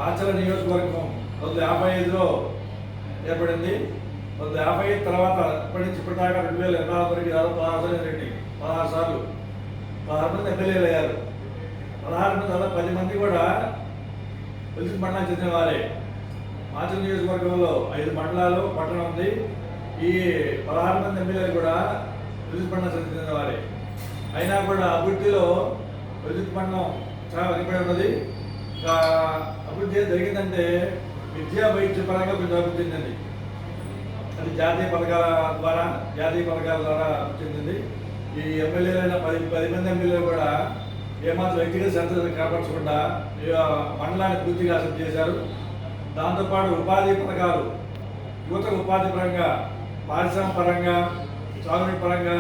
ఆచల నియోజకవర్గం 1955లో ఏర్పడింది. 1955 తర్వాత ఇప్పటి నుంచి ఇప్పటిదాకా 2024 వరకు దాదాపు 16 సార్లు 16 మంది ఎమ్మెల్యేలు అయ్యారు. 16 మంది దాదాపు 10 మంది కూడా పులిసి మండలానికి చెందిన వారే. ఆచల నియోజకవర్గంలో 5 మండలాలు పట్టణం ఉంది. ఈ 16 మంది ఎమ్మెల్యేలు కూడా పులిసి మండలానికి చెందిన వారే. అయినా కూడా అభివృద్ధిలో పులిసి మండలం చాలా వెనుకబడి ఉన్నది. అభివృద్ధి జరిగిందంటే విద్యా వైద్య పరంగా అభివృద్ధి చెందింది. అది జాతీయ పథకాల ద్వారా అభివృద్ధి చెందింది. ఈ ఎమ్మెల్యేలైన 10 మంది ఎమ్మెల్యేలు కూడా ఏమాత్రం వ్యక్తిగత సంస్థలు కాపాడకుండా మండలాన్ని పూర్తిగా అసలు చేశారు. దాంతోపాటు ఉపాధి పథకాలు, యువతకు ఉపాధి పరంగా, పారిశ్రామిక పరంగా, సాగునీటి పరంగా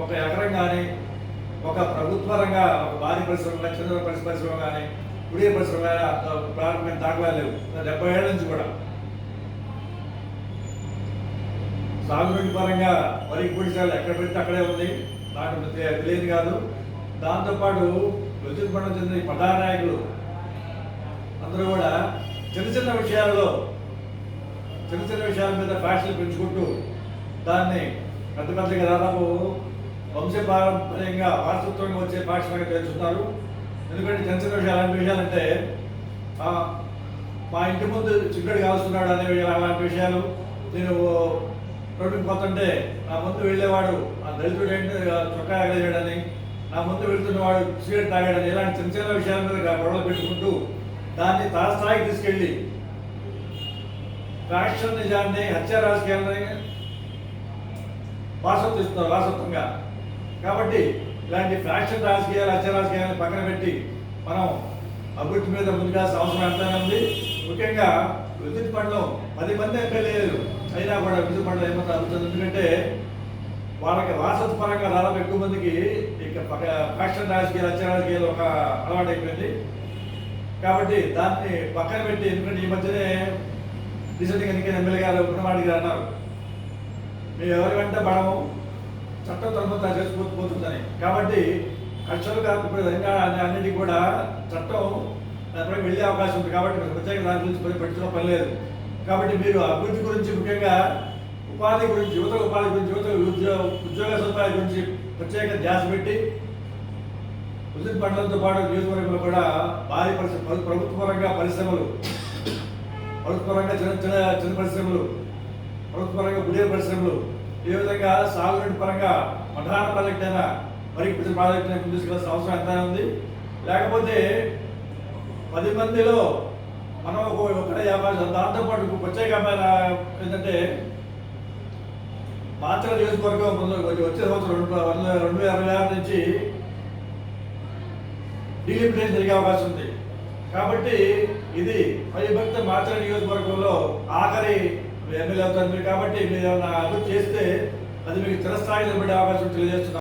ఒక ఎకరం కానీ, ఒక ప్రభుత్వ రంగా ఒక భారీ పరిశ్రమ, చిన్న పరిశ్రమ కానీ, కుడియ పరిశ్రమ ప్రారంభమైన దాఖలా లేవు 70 ఏళ్ళ నుంచి కూడా. సాగునీటి పరంగా వరి పొడిశాలు ఎక్కడ పెడితే అక్కడే ఉంది, నాకు తెలియదు కాదు. దాంతోపాటు విద్యుత్ మండలం చెందిన ప్రధాన నాయకులు అందరూ కూడా చిన్న చిన్న విషయాల మీద ఫ్యాషన్లు పెంచుకుంటూ దాన్ని పెద్దగా దాదాపు వంశపారంపర్యంగా వారసత్వంగా వచ్చే ఫ్యాషన్గా తెలుస్తున్నారు. ఎందుకంటే చిన్న చిన్న విషయాలు, అలాంటి విషయాలంటే మా ఇంటి ముందు చిక్కడి కాల్స్తున్నాడు అనే అలాంటి విషయాలు, నేను రోడ్డుకి పోతుంటే నా ముందు వెళ్ళేవాడు ఆ దళితుడు ఏంటి చొక్కా ఎగలేయడని, నా ముందు వెళ్తున్నవాడు సిగరెట్ తాగాడని, ఇలాంటి చిన్న చిన్న విషయాల మీద గొడవలు పెట్టుకుంటూ దాన్ని తారస్థాయికి తీసుకెళ్ళి ఫ్యాక్షన్ నిజాన్ని, హత్య రాజకీయాలని వారసత్వంగా. కాబట్టి ఇలాంటి ఫ్యాక్షన్ రాజకీయాలు, హత్య రాజకీయాలను పక్కన పెట్టి మనం అభివృద్ధి మీద ముందుకాల్సిన అవసరం ఎంతైనా ఉంది. ముఖ్యంగా విద్యుత్ మండలం 10 మంది ఎమ్మెల్యేలు అయినా కూడా విద్యుత్ మండలం ఏమంతా అభివృద్ధి. ఎందుకంటే వాళ్ళకి వారసత్వ పరంగా దాదాపు ఎక్కువ మందికి ఇక ఫ్యాక్షన్ రాజకీయాలు, హత్య రాజకీయాలు ఒక అలవాటు అయిపోయింది. కాబట్టి దాన్ని పక్కన పెట్టి, ఎందుకంటే ఈ మధ్యనే రీసెంట్గా ఎన్నికైన ఎమ్మెల్యే గారు ఉన్నవాడి గారు అన్నారు, మేము ఎవరి వెంట పడము, చట్టం తరపున చేసుకుపోతుందని. కాబట్టి కక్షలు కాకపోతే అన్నిటికీ కూడా చట్టం దానిపై వెళ్ళే అవకాశం ఉంది. కాబట్టి ప్రత్యేక దాని గురించి పట్టించుకున్న పని లేదు. కాబట్టి మీరు అభివృద్ధి గురించి, ముఖ్యంగా ఉపాధి గురించి, యువత ఉపాధి గురించి, ఉద్యోగ సదుపాయాల గురించి ప్రత్యేక ధ్యాస పెట్టి విద్యుత్ మండలంతో పాటు నియోజకవర్గంలో కూడా భారీ ప్రభుత్వ పరంగా పరిశ్రమలు, ప్రభుత్వ పరంగా చిన్న పరిశ్రమలు, ప్రభుత్వ పరంగా గుడియ పరిశ్రమలు, ఏ విధంగా సాగునీటి పరంగా ప్రధాన ప్రాజెక్ట్ అయినా మరి ప్రాజెక్ట్ అయినా తీసుకెళ్లాల్సిన అవసరం ఎంత ఉంది. లేకపోతే 10 మందిలో మనం ఒకటే వ్యాపారం. దాంతోపాటు ప్రత్యేకమైన ఏంటంటే మాచల నియోజకవర్గం వచ్చే సంవత్సరం 2026 నుంచి డీలిమిటేషన్ జరిగే అవకాశం ఉంది. కాబట్టి ఇది భక్త మాచల నియోజకవర్గంలో ఆఖరి ఎమ్మెల్యే అవుతారు మీరు. కాబట్టి మీరు ఏమైనా అభివృద్ధి చేస్తే అది మీకు చిరస్థాయిలో పడే అవకాశం తెలియజేస్తున్నారు.